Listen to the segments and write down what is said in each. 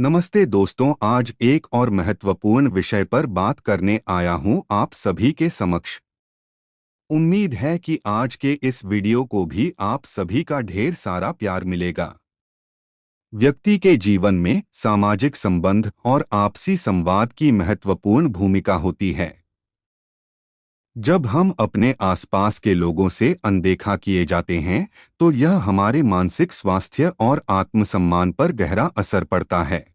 नमस्ते दोस्तों, आज एक और महत्वपूर्ण विषय पर बात करने आया हूं आप सभी के समक्ष। उम्मीद है कि आज के इस वीडियो को भी आप सभी का ढेर सारा प्यार मिलेगा। व्यक्ति के जीवन में सामाजिक संबंध और आपसी संवाद की महत्वपूर्ण भूमिका होती है। जब हम अपने आसपास के लोगों से अनदेखा किए जाते हैं, तो यह हमारे मानसिक स्वास्थ्य और आत्मसम्मान पर गहरा असर पड़ता है।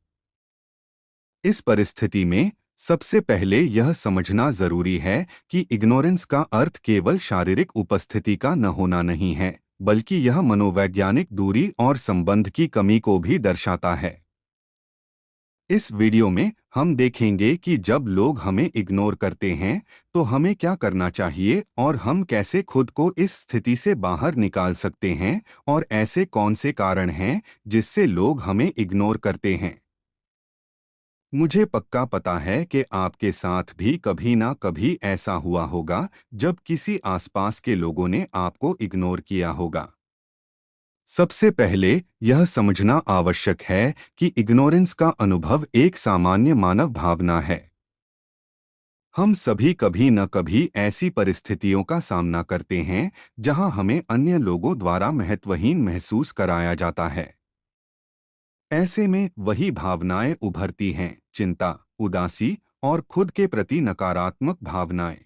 इस परिस्थिति में सबसे पहले यह समझना जरूरी है कि इग्नोरेंस का अर्थ केवल शारीरिक उपस्थिति का न होना नहीं है, बल्कि यह मनोवैज्ञानिक दूरी और संबंध की कमी को भी दर्शाता है। इस वीडियो में हम देखेंगे कि जब लोग हमें इग्नोर करते हैं, तो हमें क्या करना चाहिए और हम कैसे खुद को इस स्थिति से बाहर निकाल सकते हैं, और ऐसे कौन से कारण हैं जिससे लोग हमें इग्नोर करते हैं। मुझे पक्का पता है कि आपके साथ भी कभी ना कभी ऐसा हुआ होगा जब किसी आसपास के लोगों ने आपको इग्नोर किया होगा। सबसे पहले यह समझना आवश्यक है कि इग्नोरेंस का अनुभव एक सामान्य मानव भावना है। हम सभी कभी न कभी ऐसी परिस्थितियों का सामना करते हैं जहां हमें अन्य लोगों द्वारा महत्वहीन महसूस कराया जाता है। ऐसे में वही भावनाएं उभरती हैं: चिंता, उदासी और खुद के प्रति नकारात्मक भावनाएं।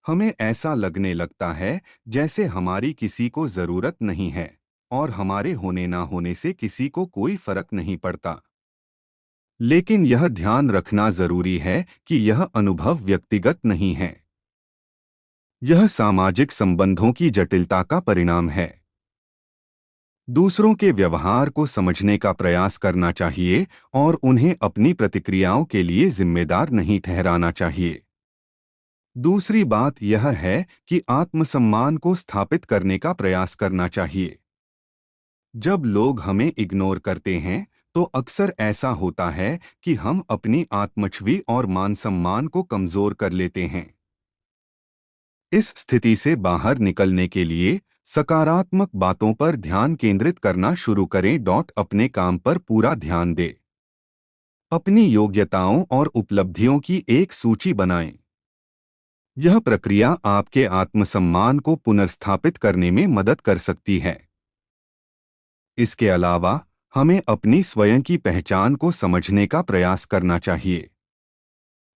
हमें ऐसा लगने लगता है जैसे हमारी किसी को जरूरत नहीं है और हमारे होने ना होने से किसी को कोई फर्क नहीं पड़ता। लेकिन यह ध्यान रखना जरूरी है कि यह अनुभव व्यक्तिगत नहीं है। यह सामाजिक संबंधों की जटिलता का परिणाम है। दूसरों के व्यवहार को समझने का प्रयास करना चाहिए और उन्हें अपनी प्रतिक्रियाओं के लिए जिम्मेदार नहीं ठहराना चाहिए। दूसरी बात यह है कि आत्मसम्मान को स्थापित करने का प्रयास करना चाहिए। जब लोग हमें इग्नोर करते हैं, तो अक्सर ऐसा होता है कि हम अपनी आत्मछवि और मान सम्मान को कमजोर कर लेते हैं। इस स्थिति से बाहर निकलने के लिए सकारात्मक बातों पर ध्यान केंद्रित करना शुरू करें। अपने काम पर पूरा ध्यान दें। अपनी योग्यताओं और उपलब्धियों की एक सूची बनाएं। यह प्रक्रिया आपके आत्मसम्मान को पुनर्स्थापित करने में मदद कर सकती है। इसके अलावा हमें अपनी स्वयं की पहचान को समझने का प्रयास करना चाहिए।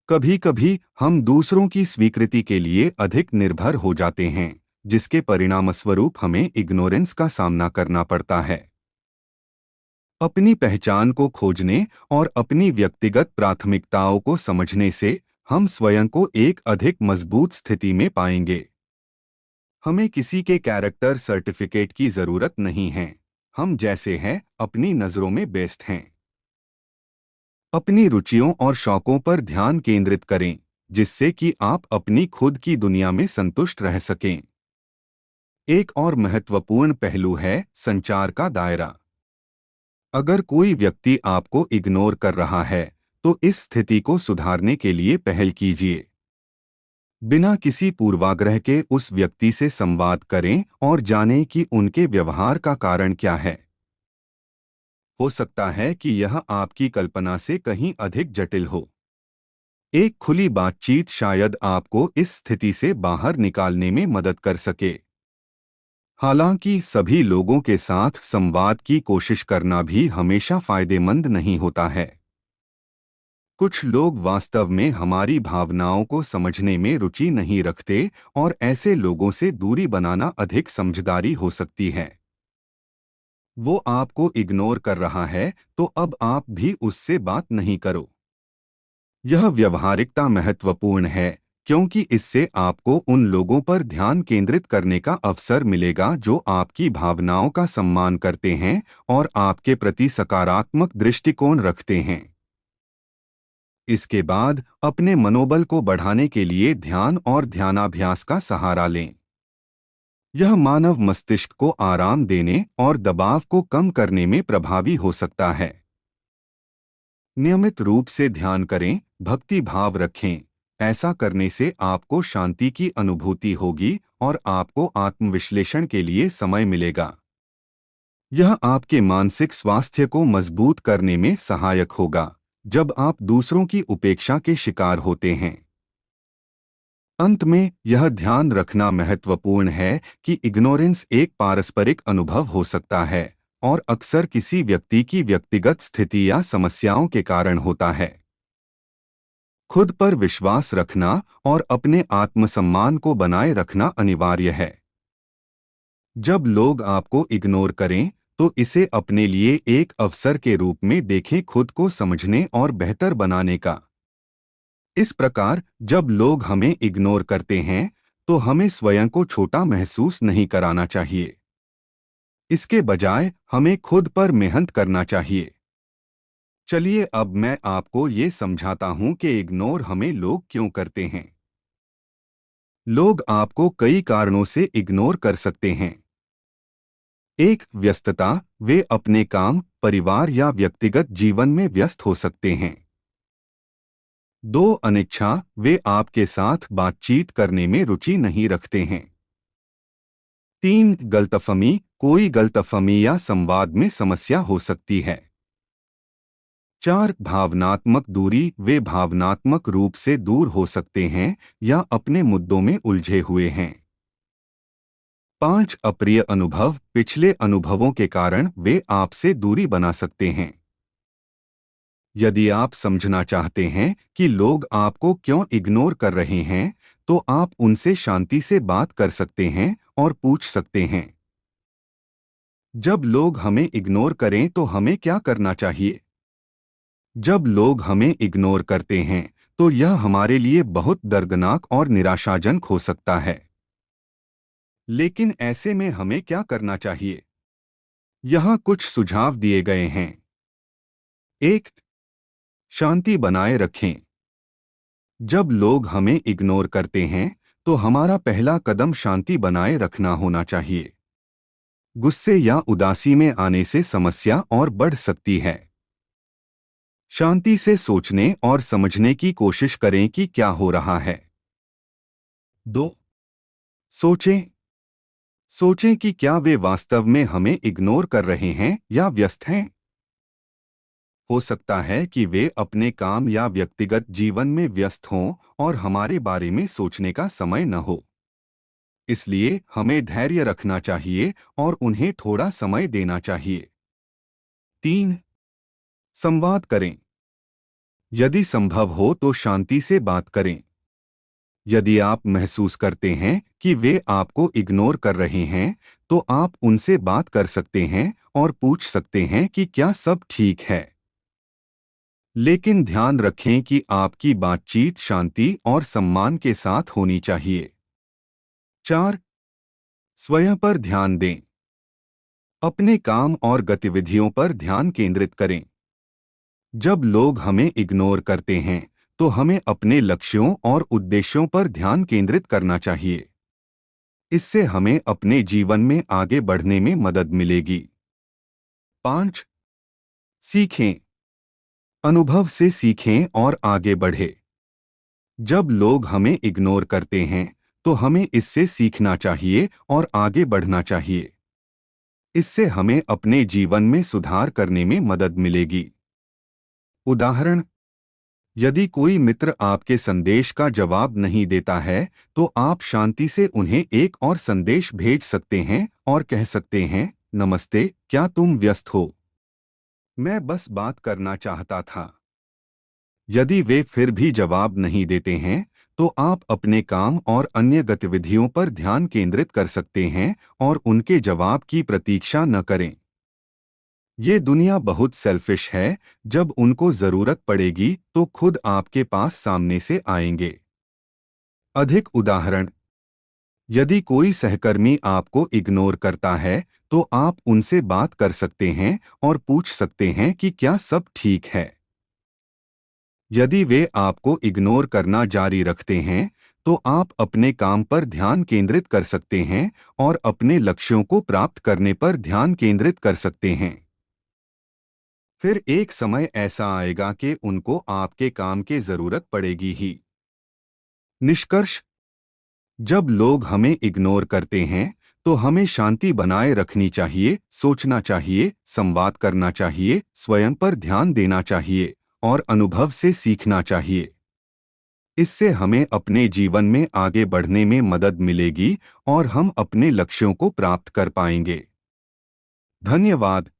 कभी-कभी हम दूसरों की स्वीकृति के लिए अधिक निर्भर हो जाते हैं, जिसके परिणामस्वरूप हमें इग्नोरेंस का सामना करना पड़ता है। अपनी पहचान को खोजने और अपनी व्यक्तिगत प्राथमिकताओं को समझने से हम स्वयं को एक अधिक मजबूत स्थिति में पाएंगे। हमें किसी के कैरेक्टर सर्टिफिकेट की जरूरत नहीं है। हम जैसे हैं अपनी नजरों में बेस्ट हैं। अपनी रुचियों और शौकों पर ध्यान केंद्रित करें, जिससे कि आप अपनी खुद की दुनिया में संतुष्ट रह सकें। एक और महत्वपूर्ण पहलू है संचार का दायरा। अगर कोई व्यक्ति आपको इग्नोर कर रहा है, तो इस स्थिति को सुधारने के लिए पहल कीजिए। बिना किसी पूर्वाग्रह के उस व्यक्ति से संवाद करें और जानें कि उनके व्यवहार का कारण क्या है। हो सकता है कि यह आपकी कल्पना से कहीं अधिक जटिल हो। एक खुली बातचीत शायद आपको इस स्थिति से बाहर निकालने में मदद कर सके। हालांकि सभी लोगों के साथ संवाद की कोशिश करना भी हमेशा फायदेमंद नहीं होता है। कुछ लोग वास्तव में हमारी भावनाओं को समझने में रुचि नहीं रखते, और ऐसे लोगों से दूरी बनाना अधिक समझदारी हो सकती है। वो आपको इग्नोर कर रहा है, तो अब आप भी उससे बात नहीं करो। यह व्यवहारिकता महत्वपूर्ण है, क्योंकि इससे आपको उन लोगों पर ध्यान केंद्रित करने का अवसर मिलेगा जो आपकी भावनाओं का सम्मान करते हैं और आपके प्रति सकारात्मक दृष्टिकोण रखते हैं। इसके बाद अपने मनोबल को बढ़ाने के लिए ध्यान और ध्यानाभ्यास का सहारा लें। यह मानव मस्तिष्क को आराम देने और दबाव को कम करने में प्रभावी हो सकता है। नियमित रूप से ध्यान करें, भक्ति भाव रखें। ऐसा करने से आपको शांति की अनुभूति होगी और आपको आत्मविश्लेषण के लिए समय मिलेगा। यह आपके मानसिक स्वास्थ्य को मजबूत करने में सहायक होगा जब आप दूसरों की उपेक्षा के शिकार होते हैं। अंत में यह ध्यान रखना महत्वपूर्ण है कि इग्नोरेंस एक पारस्परिक अनुभव हो सकता है और अक्सर किसी व्यक्ति की व्यक्तिगत स्थिति या समस्याओं के कारण होता है। खुद पर विश्वास रखना और अपने आत्मसम्मान को बनाए रखना अनिवार्य है। जब लोग आपको इग्नोर करें तो इसे अपने लिए एक अवसर के रूप में देखें, खुद को समझने और बेहतर बनाने का। इस प्रकार जब लोग हमें इग्नोर करते हैं तो हमें स्वयं को छोटा महसूस नहीं कराना चाहिए। इसके बजाय हमें खुद पर मेहनत करना चाहिए। चलिए अब मैं आपको ये समझाता हूं कि इग्नोर हमें लोग क्यों करते हैं। लोग आपको कई कारणों से इग्नोर कर सकते हैं। एक, व्यस्तता, वे अपने काम, परिवार या व्यक्तिगत जीवन में व्यस्त हो सकते हैं। दो, अनिच्छा, वे आपके साथ बातचीत करने में रुचि नहीं रखते हैं। तीन, गलतफहमी, कोई गलतफहमी या संवाद में समस्या हो सकती है। चार, भावनात्मक दूरी, वे भावनात्मक रूप से दूर हो सकते हैं या अपने मुद्दों में उलझे हुए हैं। पांच, अप्रिय अनुभव, पिछले अनुभवों के कारण वे आपसे दूरी बना सकते हैं। यदि आप समझना चाहते हैं कि लोग आपको क्यों इग्नोर कर रहे हैं, तो आप उनसे शांति से बात कर सकते हैं और पूछ सकते हैं। जब लोग हमें इग्नोर करें तो हमें क्या करना चाहिए? जब लोग हमें इग्नोर करते हैं तो यह हमारे लिए बहुत दर्दनाक और निराशाजनक हो सकता है। लेकिन ऐसे में हमें क्या करना चाहिए? यहाँ कुछ सुझाव दिए गए हैं। एक, शांति बनाए रखें। जब लोग हमें इग्नोर करते हैं तो हमारा पहला कदम शांति बनाए रखना होना चाहिए। गुस्से या उदासी में आने से समस्या और बढ़ सकती है। शांति से सोचने और समझने की कोशिश करें कि क्या हो रहा है। दो, सोचें। सोचें कि क्या वे वास्तव में हमें इग्नोर कर रहे हैं या व्यस्त हैं। हो सकता है कि वे अपने काम या व्यक्तिगत जीवन में व्यस्त हों और हमारे बारे में सोचने का समय न हो। इसलिए हमें धैर्य रखना चाहिए और उन्हें थोड़ा समय देना चाहिए। तीन, संवाद करें। यदि संभव हो तो शांति से बात करें। यदि आप महसूस करते हैं कि वे आपको इग्नोर कर रहे हैं, तो आप उनसे बात कर सकते हैं और पूछ सकते हैं कि क्या सब ठीक है। लेकिन ध्यान रखें कि आपकी बातचीत शांति और सम्मान के साथ होनी चाहिए। चार, स्वयं पर ध्यान दें। अपने काम और गतिविधियों पर ध्यान केंद्रित करें। जब लोग हमें इग्नोर करते हैं तो हमें अपने लक्ष्यों और उद्देश्यों पर ध्यान केंद्रित करना चाहिए। इससे हमें अपने जीवन में आगे बढ़ने में मदद मिलेगी। पांच, सीखें। अनुभव से सीखें और आगे बढ़ें। जब लोग हमें इग्नोर करते हैं तो हमें इससे सीखना चाहिए और आगे बढ़ना चाहिए। इससे हमें अपने जीवन में सुधार करने में मदद मिलेगी। उदाहरण, यदि कोई मित्र आपके संदेश का जवाब नहीं देता है तो आप शांति से उन्हें एक और संदेश भेज सकते हैं और कह सकते हैं, नमस्ते, क्या तुम व्यस्त हो? मैं बस बात करना चाहता था। यदि वे फिर भी जवाब नहीं देते हैं तो आप अपने काम और अन्य गतिविधियों पर ध्यान केंद्रित कर सकते हैं और उनके जवाब की प्रतीक्षा न करें। ये दुनिया बहुत सेल्फिश है, जब उनको जरूरत पड़ेगी तो खुद आपके पास सामने से आएंगे। अधिक उदाहरण, यदि कोई सहकर्मी आपको इग्नोर करता है तो आप उनसे बात कर सकते हैं और पूछ सकते हैं कि क्या सब ठीक है। यदि वे आपको इग्नोर करना जारी रखते हैं तो आप अपने काम पर ध्यान केंद्रित कर सकते हैं और अपने लक्ष्यों को प्राप्त करने पर ध्यान केंद्रित कर सकते हैं। फिर एक समय ऐसा आएगा कि उनको आपके काम की जरूरत पड़ेगी ही। निष्कर्ष, जब लोग हमें इग्नोर करते हैं तो हमें शांति बनाए रखनी चाहिए, सोचना चाहिए, संवाद करना चाहिए, स्वयं पर ध्यान देना चाहिए और अनुभव से सीखना चाहिए। इससे हमें अपने जीवन में आगे बढ़ने में मदद मिलेगी और हम अपने लक्ष्यों को प्राप्त कर पाएंगे। धन्यवाद।